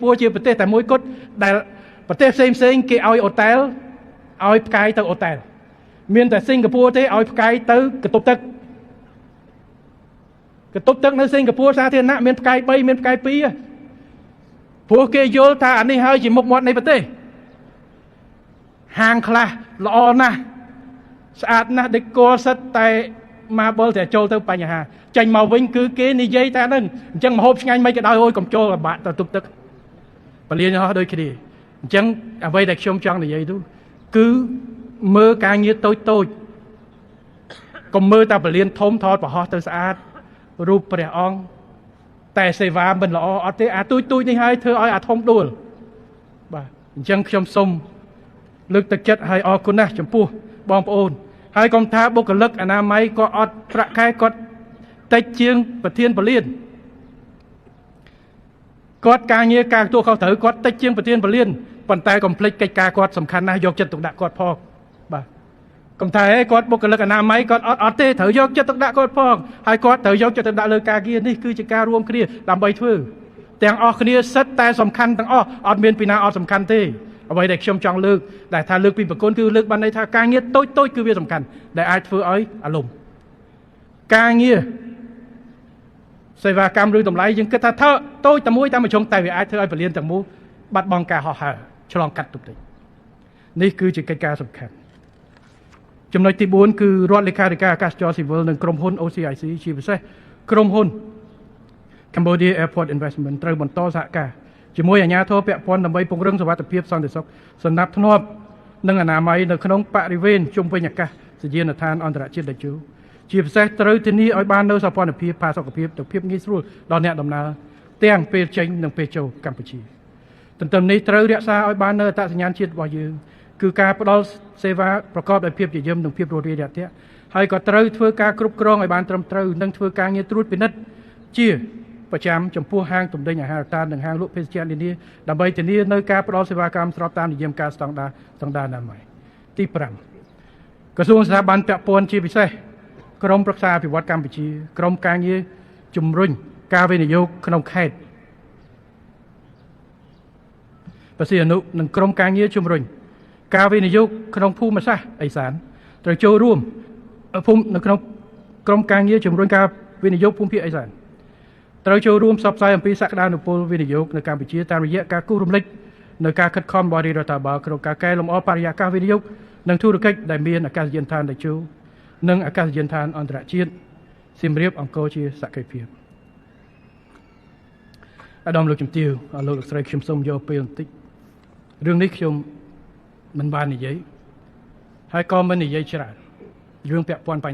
ពួរជាប្រទេសតែមួយគត់ដែលប្រទេសផ្សេងគេឲ្យអូតែលឲ្យផ្កាយទៅអូតែលមានតែសិង្ហបុរីទេឲ្យផ្កាយទៅកតុបទឹកនៅសិង្ហបុរីសាធារណៈមានផ្កាយ3មានផ្កាយ2ព្រោះគេយល់ថាអានេះហើយជាមុខមាត់នៃប្រទេសហាងខ្លះល្អណាស់ស្អាតណាស់ដេកលសិតតែមកបលតែចូលទៅបញ្ហាចាញ់មកវិញគឺគេនិយាយតែហ្នឹងអញ្ចឹងម្ហូបឆ្ងាញ់មិនក៏ដោយអូយកុំចូលបាក់ទៅទុបទឹកពលានហោះដូចគ្នាអញ្ចឹងអ្វីដែលខ្ញុំចង់និយាយទៅគឺមើលការងារតូចកុំមើលតែពលានធំថតប្រហោះទៅស្អាតរូបព្រះអង្គតែសេវាមិនល្អអត់ទេអាទូចនេះហើយធ្វើឲ្យអាធំដួលបាទអញ្ចឹងខ្ញុំសូមលើកទឹកចិត្តឲ្យអរគុណណាស់ចំពោះបងប្អូនហើយកុំថាបុគ្គលិកអនាម័យក៏អត់ប្រាក់ខែគាត់តិចជាងប្រធានពលានគាត់ការងារការទទួលខុសត្រូវគាត់តិចជាងប្រធានពលានប៉ុន្តែកុំភ្លេចកិច្ចការគាត់សំខាន់ណាស់យកចិត្តទុកដាក់គាត់ផងបាទកុំថាគាត់បុគ្គលិកអនាម័យគាត់អត់ទេត្រូវយកចិត្តទុកដាក់គាត់ផងហើយគាត់ត្រូវយកចិត្តទុកដាក់លើការងារនេះគឺជាការរួមគ្នាដើម្បីធ្វើទាំងអស់គ្នាសិតតែសំខាន់ទាំងអស់អត់មានពីណាអត់សំខាន់ទេអ្វីដែលខ្ញុំចង់លើកដែលថាលើកពីប្រគុណគឺលើកបានន័យថាការងារតូចគឺវាសំខាន់ដែលអាចធ្វើឲ្យអារម្មណ៍ការងារសេវាកម្មឬតម្លៃយើងគិតថាថើតូចតែមួយតែមួយជ្រុងតែវាអាចធ្វើឲ្យពលានទាំងមូលបាត់បង់ការហោះហើរឆ្លងកាត់ទុកតិចនេះគឺជាកិច្ចការសំខាន់ចំណុចទី4គឺរដ្ឋលេខាធិការអាកាសចរស៊ីវិលនិងក្រុមហ៊ុន OCIC ជាពិសេសក្រុមហ៊ុន Cambodia Airport Investment ត្រូវបន្តសហការជាមួយអាជ្ញាធរពាក់ព័ន្ធដើម្បីពង្រឹងសុវត្ថិភាពសន្តិសុខសណ្ដាប់ធ្នាប់និងអនាម័យនៅក្នុងបរិវេណជុំវិញអាកាសយានដ្ឋានអន្តរជាតិដេជោជាពិសេសត្រូវធានាឲ្យបាននូវសោភ័ណភាពផាសុកភាពនិងភាពងាយស្រួលដល់អ្នកដំណើរទាំងពេលចេញនិងពេលចូលកម្ពុជាទន្ទឹមនេះត្រូវរក្សាឲ្យបាននូវអត្តសញ្ញាណជាតិរបស់យើងគឺការផ្ដល់សេវាប្រកបដោយភាពជាយឹមនិងភាពរួសរាយរាក់ទាក់ហើយក៏ត្រូវធ្វើការគ្រប់គ្រងឲ្យបានត្រឹមត្រូវនិងធ្វើការងារត្រួតពិនិត្យជាប្រចាំចំពោះហាងទំនិញអាហារដ្ឋាននិងហាងលក់ភេសជ្ជៈនានាដើម្បីធានានៅការផ្ដល់សេវាកម្មស្របតាមនិយមការស្តង់ដារអនាម័យទី5ក្រសួងស្ថាប័នពាក់ព័ន្ធជាពិសេសក្រមប្រឹក្សាអភិវឌ្ឍកម្ពុជាក្រមការងារជំរុញការវិនិយោគក្នុងខេត្តបរសៀអនុនិងក្រមការងារជំរុញការវិនិយោគក្នុងភូមិសាស្ត្រឦសានត្រូវចូលរួមនៅក្នុងក្រមការងារជំរុញការវិនិយោគភូមិភាគឦសានត្រូវចូលរួមផ្សព្វផ្សាយអំពីសក្តានុពលវិនិយោគនៅកម្ពុជាតាមរយៈការគូសរំលេចនៅការខិតខំរបស់រដ្ឋាភិបាលក្នុងការកែលម្អបរិយាកាសវិនិយោគនិងធុរកិច្ចដែលមានអាកាសយានដ្ឋានតេជោនិងអាកាសយានដ្ឋានអន្តរជាតិសៀមរាបអង្គរជាសក្ខីភាពអាដាមលោកជំទាវលោកស្រីខ្ញុំសូមយកពេលបន្តិចរឿងនេះខ្ញុំមិនបាននិយាយហើយក៏មិននិយាយច្រើនរឿងពាក់ព័ន្ធបញ្ហា